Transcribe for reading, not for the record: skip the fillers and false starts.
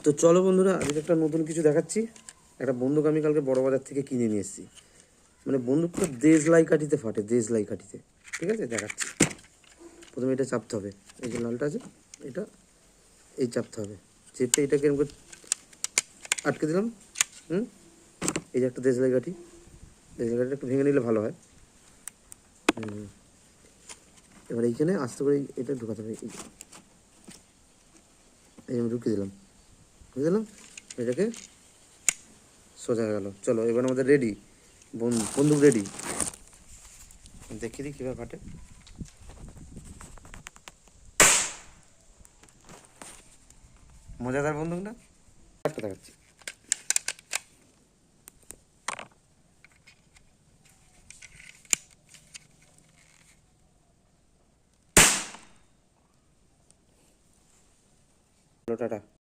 তো চলো বন্ধুরা, আজকে একটা নতুন কিছু দেখাচ্ছি। একটা বন্দুক আমি কালকে বড় বাজার থেকে কিনে নিয়ে এসেছি। মানে বন্দুকটা দেশলাই কাঠিতে ফাটে, দেশলাই কাঠিতে। ঠিক আছে, দেখাচ্ছি। প্রথমে এটা চাপতে হবে, এই যে লালটা আছে এটা, এই চাপতে হবে। চেপে এটাকে এরকম করে আটকে দিলাম। এই যে একটা দেশলাই কাঠি, দেশলাই কাঠিটা একটু ভেঙে নিলে ভালো হয়। এবার এইখানে আস্তে করে এটা ঢুকাতে হবে। এই আমি ঢুকিয়ে দিলাম, বুঝে দিলাম। এটাকে সোজা হয়ে গেল। চলো এবার আমাদের রেডি, বন্দুক রেডি। দেখিয়ে দিই কীভাবে ফাটে। মজাদার বন্দুক না? একটা দেখাচ্ছি। টাটা।